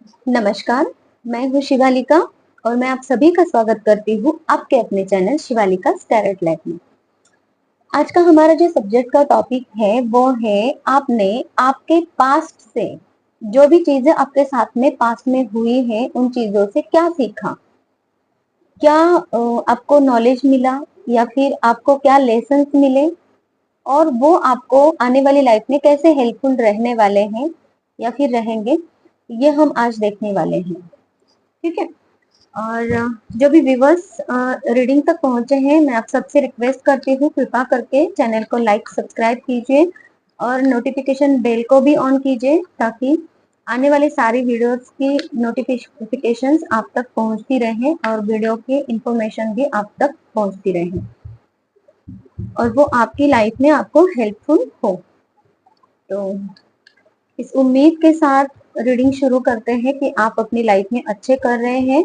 नमस्कार, मैं हूँ शिवालिका और मैं आप सभी का स्वागत करती हूँ आपके अपने चैनल शिवालिका टैरोट लाइफ में। आज का हमारा जो सब्जेक्ट का टॉपिक है वो है आपने आपके पास्ट से जो भी चीजें आपके साथ में पास्ट में हुई है उन चीजों से क्या सीखा, क्या आपको नॉलेज मिला या फिर आपको क्या लेसन्स मिले और वो आपको आने वाली लाइफ में कैसे हेल्पफुल रहने वाले हैं या फिर रहेंगे, ये हम आज देखने वाले हैं। ठीक है। और जो भी व्यूवर्स रीडिंग तक पहुंचे हैं, मैं आप सबसे रिक्वेस्ट करती हूँ कृपा करके चैनल को लाइक सब्सक्राइब कीजिए और नोटिफिकेशन बेल को भी ऑन कीजिए ताकि आने वाली सारी वीडियोस की नोटिफिकेशंस आप तक पहुंचती रहें और वीडियो की इंफॉर्मेशन भी आप तक पहुंचती रहे और वो आपकी लाइफ में आपको हेल्पफुल हो। तो इस उम्मीद के साथ रीडिंग शुरू करते हैं कि आप अपनी लाइफ में अच्छे कर रहे हैं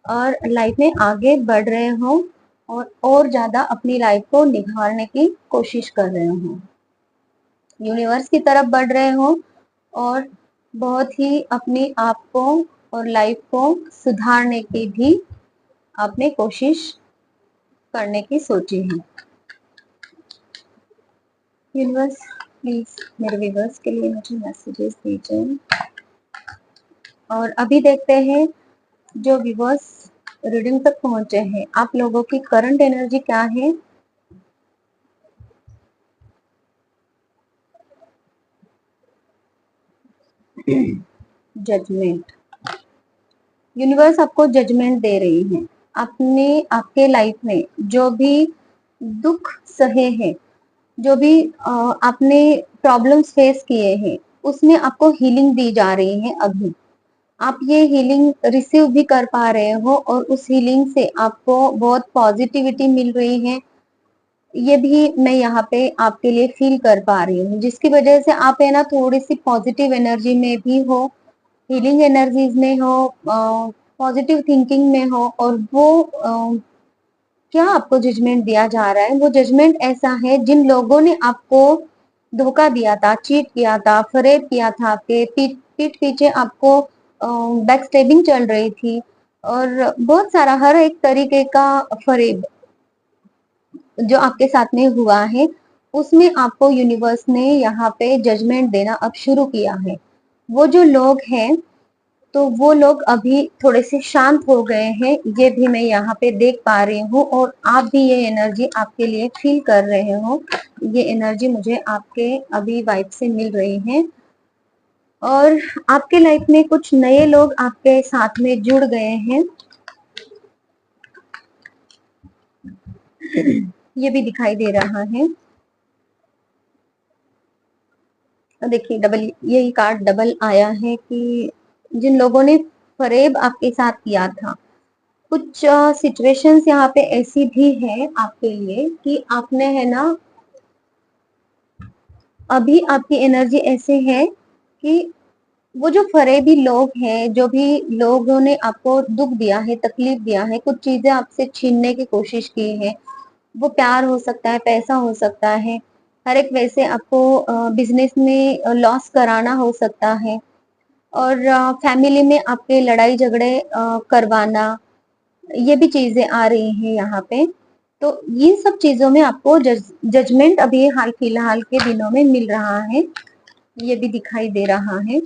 और लाइफ में आगे बढ़ रहे हो और ज्यादा अपनी लाइफ को निखारने की कोशिश कर रहे हो, यूनिवर्स की तरफ बढ़ रहे हो और बहुत ही अपने आप को और लाइफ को सुधारने की भी आपने कोशिश करने की सोची है। यूनिवर्स प्लीज मेरे व्यूवर्स के लिए मुझे मैसेजेस दीजिए। और अभी देखते हैं जो व्यूवर्स रीडिंग तक पहुंचे हैं आप लोगों की करंट एनर्जी क्या है। जजमेंट, यूनिवर्स आपको जजमेंट दे रही है। आपने आपके लाइफ में जो भी दुख सहे हैं, जो भी आपने प्रॉब्लम्स फेस किए हैं, उसमें आपको हीलिंग दी जा रही है। अभी आप ये हीलिंग रिसीव भी कर पा रहे हो और उस हीलिंग से आपको बहुत पॉजिटिविटी मिल रही है। ये भी मैं यहाँ पे आपके लिए फील कर पा रही हूँ, जिसकी वजह से आप है ना थोड़ी सी पॉजिटिव एनर्जी में भी हो, हीलिंग एनर्जीज में हो, पॉजिटिव थिंकिंग में हो। और वो क्या आपको जजमेंट दिया जा रहा है, वो जजमेंट ऐसा है जिन लोगों ने आपको धोखा दिया था, चीट किया था, फरेब किया था, आपके पीठ पीछे आपको बैक स्टेबिंग चल रही थी और बहुत सारा हर एक तरीके का फरेब जो आपके साथ में हुआ है, उसमें आपको यूनिवर्स ने यहाँ पे जजमेंट देना अब शुरू किया है। वो जो लोग हैं तो वो लोग अभी थोड़े से शांत हो गए हैं, ये भी मैं यहाँ पे देख पा रही हूँ और आप भी ये एनर्जी आपके लिए फील कर रहे हो। ये एनर्जी मुझे आपके अभी वाइब से मिल रही है और आपके लाइफ में कुछ नए लोग आपके साथ में जुड़ गए हैं, ये भी दिखाई दे रहा है। देखिए डबल, यही कार्ड डबल आया है कि जिन लोगों ने फरेब आपके साथ किया था, कुछ सिचुएशंस यहाँ पे ऐसी भी है आपके लिए कि आपने है ना, अभी आपकी एनर्जी ऐसे है कि वो जो फरेबी लोग हैं, जो भी लोगों ने आपको दुख दिया है, तकलीफ दिया है, कुछ चीजें आपसे छीनने की कोशिश की है, वो प्यार हो सकता है, पैसा हो सकता है, हर एक वैसे आपको बिजनेस में लॉस कराना हो सकता है और फैमिली में आपके लड़ाई झगड़े करवाना, ये भी चीजें आ रही हैं यहाँ पे। तो ये सब चीजों में आपको जजमेंट अभी हाल फिलहाल के दिनों में मिल रहा है, ये भी दिखाई दे रहा है।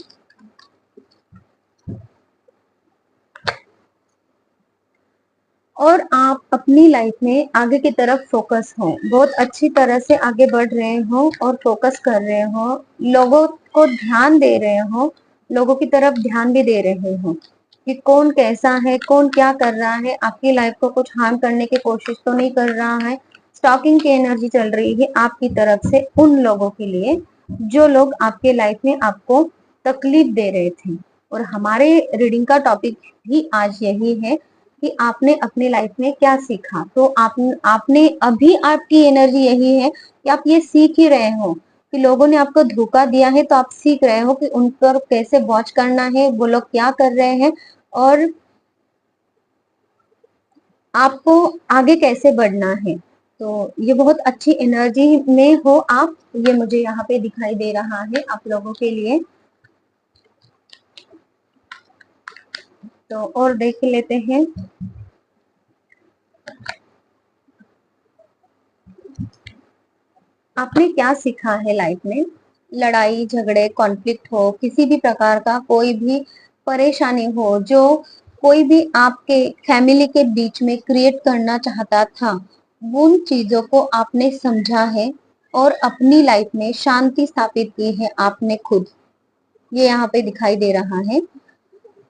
और आप अपनी लाइफ में आगे की तरफ फोकस हो, बहुत अच्छी तरह से आगे बढ़ रहे हो और फोकस कर रहे हो, लोगों को ध्यान दे रहे हो, लोगों की तरफ ध्यान भी दे रहे हो कि कौन कैसा है, कौन क्या कर रहा है, आपकी लाइफ को कुछ हार्म करने की कोशिश तो नहीं कर रहा है। स्टॉकिंग की एनर्जी चल रही है आपकी तरफ से उन लोगों के लिए जो लोग आपके लाइफ में आपको तकलीफ दे रहे थे। और हमारे रीडिंग का टॉपिक भी आज यही है कि आपने अपनी लाइफ में क्या सीखा। तो आपने अभी आपकी एनर्जी यही है कि आप ये सीख ही रहे हो कि लोगों ने आपको धोखा दिया है, तो आप सीख रहे हो कि उन पर कैसे वॉच करना है, वो लोग क्या कर रहे हैं और आपको आगे कैसे बढ़ना है। तो ये बहुत अच्छी एनर्जी में हो आप, ये मुझे यहाँ पे दिखाई दे रहा है आप लोगों के लिए। तो और देख लेते हैं। आपने क्या सीखा है लाइफ में? लड़ाई झगड़े कॉन्फ्लिक्ट हो, किसी भी प्रकार का कोई भी परेशानी हो, जो कोई भी आपके फैमिली के बीच में क्रिएट करना चाहता था, उन चीजों को आपने समझा है और अपनी लाइफ में शांति स्थापित की है आपने खुद। ये यहाँ पे दिखाई दे रहा है।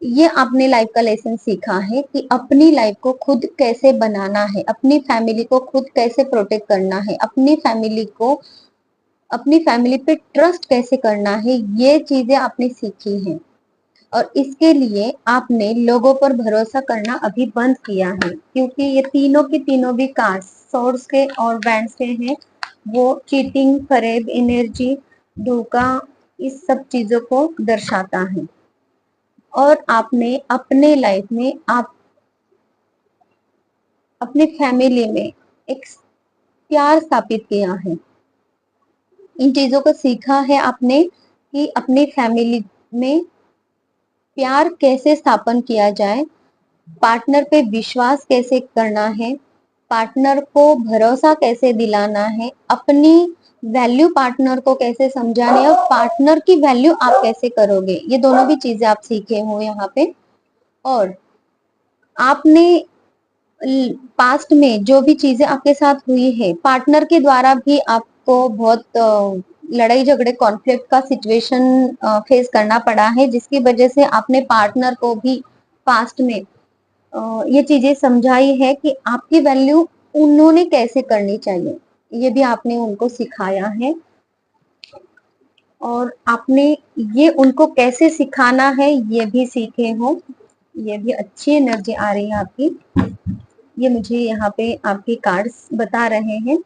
ये आपने लाइफ का लेसन सीखा है कि अपनी लाइफ को खुद कैसे बनाना है, अपनी फैमिली को खुद कैसे प्रोटेक्ट करना है, अपनी फैमिली पे ट्रस्ट कैसे करना है। ये चीजें आपने सीखी हैं और इसके लिए आपने लोगों पर भरोसा करना अभी बंद किया है, क्योंकि ये तीनों के तीनों भी कार्ड्स सोर्स के और बैंड्स के हैं। वो चीटिंग, फरेब, एनर्जी, धोखा, इस सब चीजों को दर्शाता है। और आपने अपने लाइफ में आप अपने फैमिली में एक प्यार स्थापित किया है। इन चीजों को सीखा है आपने कि अपनी फैमिली में प्यार कैसे स्थापन किया जाए, पार्टनर पे विश्वास कैसे करना है, पार्टनर को भरोसा कैसे दिलाना है, अपनी वैल्यू पार्टनर को कैसे समझानी है और पार्टनर की वैल्यू आप कैसे करोगे। ये दोनों भी चीजें आप सीखे हो यहाँ पे। और आपने पास्ट में जो भी चीजें आपके साथ हुई है, पार्टनर के द्वारा भी आपको बहुत लड़ाई झगड़े कॉन्फ्लिक्ट का सिचुएशन फेस करना पड़ा है, जिसकी वजह से आपने पार्टनर को भी पास्ट में ये चीजें समझाई है कि आपकी वैल्यू उन्होंने कैसे करनी चाहिए। ये भी आपने उनको सिखाया है और आपने ये उनको कैसे सिखाना है ये भी सीखे हो। ये भी अच्छी एनर्जी आ रही है आपकी। ये मुझे यहाँ पे आपके कार्ड्स बता रहे हैं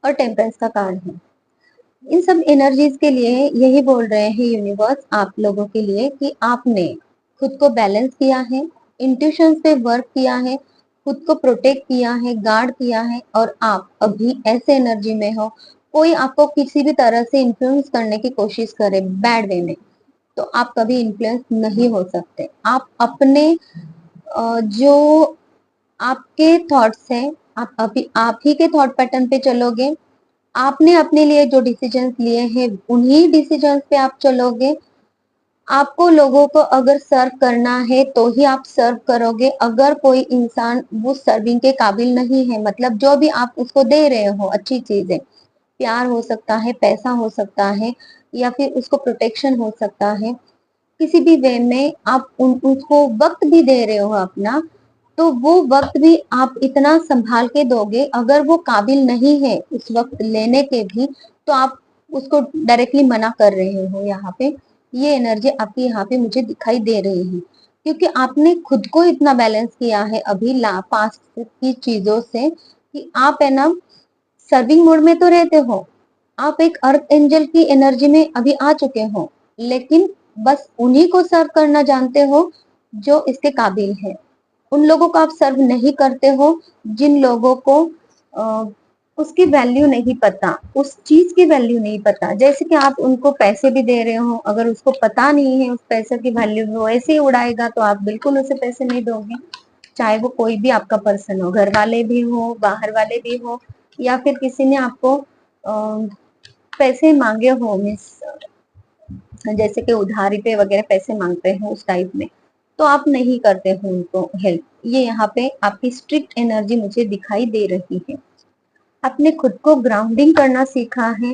और टेम्परेंस का कार्ड है। इन सब एनर्जीज के लिए यही बोल रहे हैं यूनिवर्स आप लोगों के लिए कि आपने खुद को बैलेंस किया है, इंट्यूशन पे वर्क किया है, खुद को प्रोटेक्ट किया है, गार्ड किया है और आप अभी ऐसे एनर्जी में हो, कोई आपको किसी भी तरह से इन्फ्लुएंस करने की कोशिश करे बैड वे में, तो आप कभी इन्फ्लुएंस नहीं हो सकते। आप अपने जो आपके थॉट्स हैं, आप अभी आप ही के थॉट पैटर्न पे चलोगे। आपने अपने लिए जो डिसीजंस लिए हैं उन्हीं डिसीजंस पे आप चलोगे। आपको लोगों को अगर सर्व करना है तो ही आप सर्व करोगे। अगर कोई इंसान वो सर्विंग के काबिल नहीं है, मतलब जो भी आप उसको दे रहे हो अच्छी चीजें, प्यार हो सकता है, पैसा हो सकता है, या फिर उसको प्रोटेक्शन हो सकता है, किसी भी वे में आप उसको वक्त भी दे रहे हो अपना, तो वो वक्त भी आप इतना संभाल के दोगे। अगर वो काबिल नहीं है उस वक्त लेने के भी, तो आप उसको डायरेक्टली मना कर रहे हो। यहाँ पे ये एनर्जी आपकी यहाँ पे मुझे दिखाई दे रही है, क्योंकि आपने खुद को इतना बैलेंस किया है अभी पास्ट की चीजों से कि आप है ना सर्विंग मोड में तो रहते हो। आप एक अर्थ एंजल की एनर्जी में अभी आ चुके हो, लेकिन बस उन्हीं को सर्व करना जानते हो जो इसके काबिल है। उन लोगों को आप सर्व नहीं करते हो जिन लोगों को उसकी वैल्यू नहीं पता, उस चीज की वैल्यू नहीं पता। जैसे कि आप उनको पैसे भी दे रहे हो, अगर उसको पता नहीं है उस पैसे की वैल्यू, वो ऐसे ही उड़ाएगा तो आप बिल्कुल उसे पैसे नहीं दोगे। चाहे वो कोई भी आपका पर्सन हो, घर वाले भी हो, बाहर वाले भी हो, या फिर किसी ने आपको पैसे मांगे हो, मीन्स जैसे कि उधारी पे वगैरह पैसे मांगते हैं उस टाइप में, तो आप नहीं करते हो उनको हेल्प। ये यहाँ पे आपकी स्ट्रिक्ट एनर्जी मुझे दिखाई दे रही है। आपने खुद को ग्राउंडिंग करना सीखा है।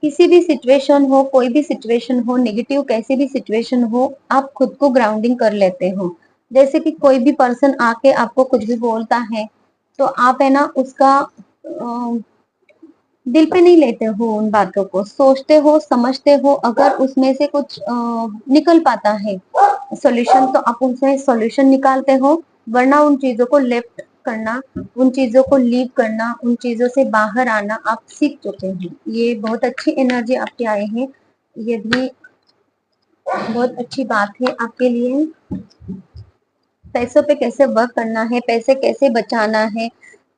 किसी भी सिचुएशन हो, कोई भी सिचुएशन हो, नेगेटिव कैसी भी सिचुएशन हो, आप खुद को ग्राउंडिंग कर लेते हो। जैसे कि कोई भी पर्सन आके आपको कुछ भी बोलता है, तो आप है ना उसका दिल पे नहीं लेते हो, उन बातों को सोचते हो, समझते हो। अगर उसमें से कुछ निकल पाता है सॉल्यूशन, तो आप उसमें सॉल्यूशन निकालते हो, वरना उन चीजों को लेफ्ट करना, उन चीजों को लीव करना, उन चीजों से बाहर आना आप सीख चुके हैं। ये बहुत अच्छी एनर्जी आपके आए हैं। ये भी बहुत अच्छी बात है आपके लिए। पैसों पे कैसे वर्क करना है, पैसे कैसे बचाना है,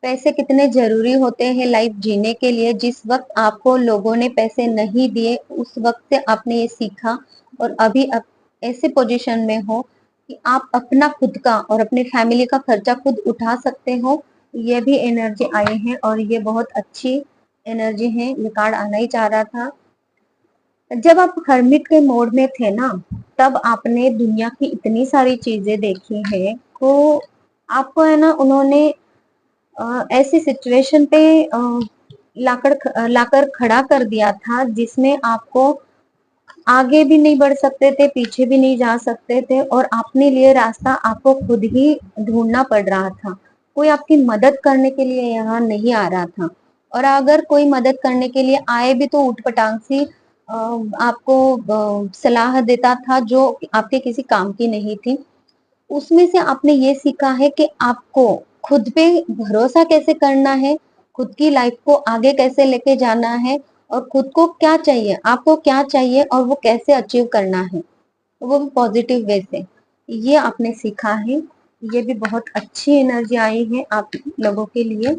पैसे कितने जरूरी होते हैं लाइफ जीने के लिए। जिस वक्त आपको लोगों ने पैसे नहीं दिए, उस वक्त से आपने ये सीखा और अभी ऐसे पोजीशन में हो कि आप अपना खुद का और अपने फैमिली का खर्चा खुद उठा सकते हो, ये भी एनर्जी आई है और ये बहुत अच्छी एनर्जी है। ये कार्ड आना ही चाह रहा था। जब आप हर्मिट के मोड में थे ना, तब आपने दुनिया की इतनी सारी चीजें देखी है, तो आपको है ना उन्होंने ऐसी सिचुएशन पे लाकर खड़ा कर दिया था जिसमें आपको आगे भी नहीं बढ़ सकते थे, पीछे भी नहीं जा सकते थे, और अपने लिए रास्ता आपको खुद ही ढूंढना पड़ रहा था। कोई आपकी मदद करने के लिए यहाँ नहीं आ रहा था, और अगर कोई मदद करने के लिए आए भी तो ऊटपटांग सी आपको सलाह देता था जो आपके किसी काम की नहीं थी। उसमें से आपने ये सीखा है कि आपको खुद पे भरोसा कैसे करना है, खुद की लाइफ को आगे कैसे लेके जाना है, और खुद को क्या चाहिए, आपको क्या चाहिए और वो कैसे अचीव करना है, वो भी पॉजिटिव वे से। ये आपने सीखा है। ये भी बहुत अच्छी एनर्जी आई है आप लोगों के लिए।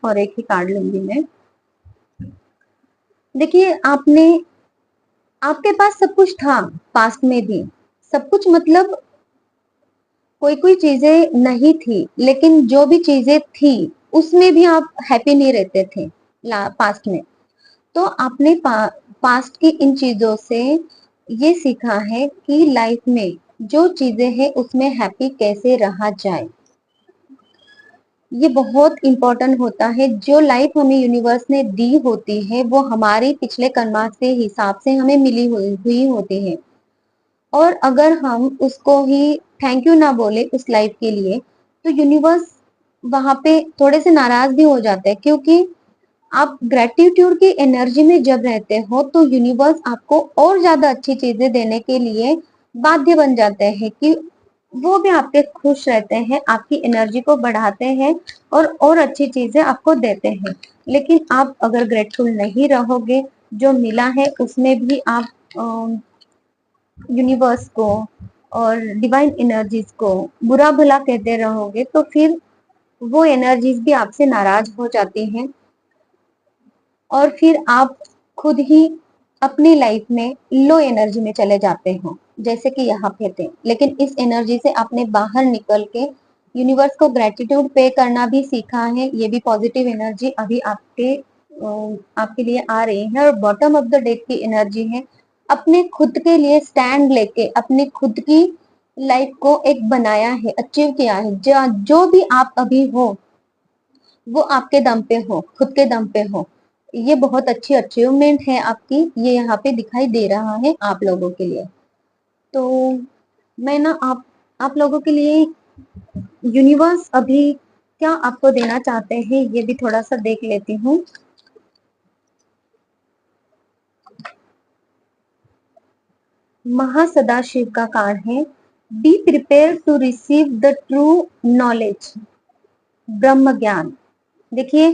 और एक ही कार्ड लूंगी मैं। देखिए, आपके पास सब कुछ था, पास्ट में भी सब कुछ, मतलब कोई कोई चीजें नहीं थी, लेकिन जो भी चीजें थी उसमें भी आप हैप्पी नहीं रहते थे पास्ट में। तो आपने पास्ट की इन चीजों से ये सीखा है कि लाइफ में जो चीजें हैं उसमें हैप्पी कैसे रहा जाए। ये बहुत इंपॉर्टेंट होता है। जो लाइफ हमें यूनिवर्स ने दी होती है वो हमारे पिछले कर्मा से हिसाब से हमें मिली हुई होती है, और अगर हम उसको ही थैंक यू ना बोले उस लाइफ के लिए, तो यूनिवर्स वहां पे थोड़े से नाराज भी हो जाते हैं, क्योंकि आप ग्रेटिट्यूड की एनर्जी में जब रहते हो तो यूनिवर्स आपको और ज्यादा अच्छी चीजें देने के लिए बाध्य बन जाते हैं, कि वो भी आपके खुश रहते हैं, आपकी एनर्जी को बढ़ाते हैं और अच्छी चीजें आपको देते हैं। लेकिन आप अगर ग्रेटफुल नहीं रहोगे, जो मिला है उसमें भी आप यूनिवर्स को और डिवाइन एनर्जीज को बुरा भला कहते रहोगे, तो फिर वो एनर्जीज भी आपसे नाराज हो जाती हैं, और फिर आप खुद ही अपनी लाइफ में लो एनर्जी में चले जाते हो, जैसे कि यहाँ पे थे। लेकिन इस एनर्जी से आपने बाहर निकल के यूनिवर्स को ग्रेटिट्यूड पे करना भी सीखा है। ये भी पॉजिटिव एनर्जी अभी आपके लिए आ रही है। और बॉटम ऑफ द डेक की एनर्जी है अपने खुद के लिए स्टैंड लेके अपने खुद की लाइफ को एक बनाया है, अचीव किया है। जो भी आप अभी हो वो आपके दम पे हो, खुद के दम पे हो। ये बहुत अच्छी अचीवमेंट है आपकी, ये यहाँ पे दिखाई दे रहा है आप लोगों के लिए। तो मैं ना आप लोगों के लिए यूनिवर्स अभी क्या आपको देना चाहते हैं ये भी थोड़ा सा देख लेती हूँ। महासदाशिव का कार्ड है, be prepare to receive the true knowledge, ब्रह्म ज्ञान। देखिए,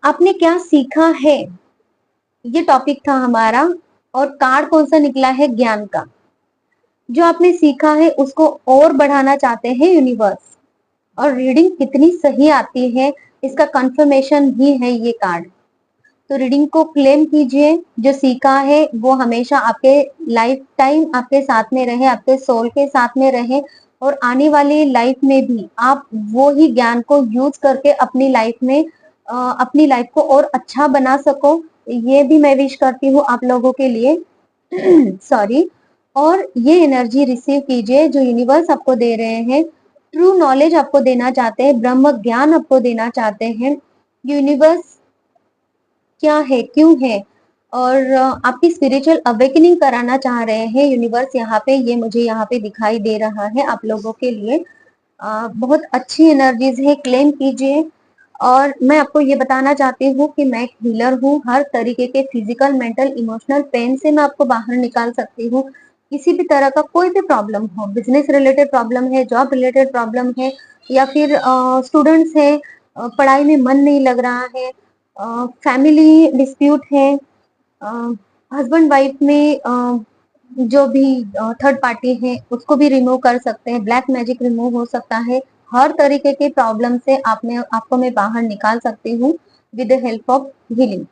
आपने क्या सीखा है, ये टॉपिक था हमारा, और कार्ड कौन सा निकला है, ज्ञान का। जो आपने सीखा है उसको और बढ़ाना चाहते हैं यूनिवर्स, और रीडिंग कितनी सही आती है इसका कंफर्मेशन ही है ये कार्ड। तो रीडिंग को क्लेम कीजिए, जो सीखा है वो हमेशा आपके लाइफ टाइम आपके साथ में रहे, आपके सोल के साथ में रहे, और आने वाली लाइफ में भी आप वो ही ज्ञान को यूज करके अपनी लाइफ में अपनी लाइफ को और अच्छा बना सको। ये भी मैं विश करती हूँ आप लोगों के लिए। सॉरी। और ये एनर्जी रिसीव कीजिए जो यूनिवर्स आपको दे रहे हैं। ट्रू नॉलेज आपको देना चाहते हैं, ब्रह्म ज्ञान आपको देना चाहते हैं। यूनिवर्स क्या है, क्यों है, और आपकी स्पिरिचुअल अवेकनिंग कराना चाह रहे हैं यूनिवर्स यहाँ पे। ये मुझे यहाँ पे दिखाई दे रहा है आप लोगों के लिए। बहुत अच्छी एनर्जीज है, क्लेम कीजिए। और मैं आपको ये बताना चाहती हूँ कि मैं एक हीलर हूँ। हर तरीके के फिजिकल, मेंटल, इमोशनल पेन से मैं आपको बाहर निकाल सकती हूँ। किसी भी तरह का कोई भी प्रॉब्लम हो, बिजनेस रिलेटेड प्रॉब्लम है, जॉब रिलेटेड प्रॉब्लम है, या फिर स्टूडेंट्स है, पढ़ाई में मन नहीं लग रहा है, फैमिली डिस्प्यूट है, हस्बैंड वाइफ में जो भी थर्ड पार्टी है उसको भी रिमूव कर सकते हैं, ब्लैक मैजिक रिमूव हो सकता है। हर तरीके के प्रॉब्लम से आपको मैं बाहर निकाल सकती हूँ with the help of healing.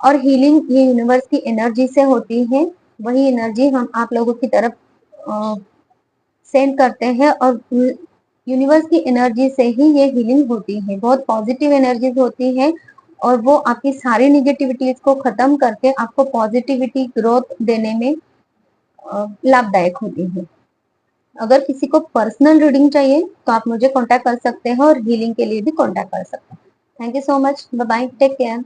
और हीलिंग ये यूनिवर्स की एनर्जी से होती है, वही एनर्जी हम आप लोगों की तरफ सेंड करते हैं और यूनिवर्स की एनर्जी से ही ये हीलिंग होती है। बहुत पॉजिटिव एनर्जीज होती है और वो आपकी सारी निगेटिविटीज को खत्म करके आपको पॉजिटिविटी ग्रोथ देने में लाभदायक होती है। अगर किसी को पर्सनल रीडिंग चाहिए तो आप मुझे कांटेक्ट कर सकते हैं और हीलिंग के लिए भी कांटेक्ट कर सकते हैं। Thank you so much, bye bye, take care.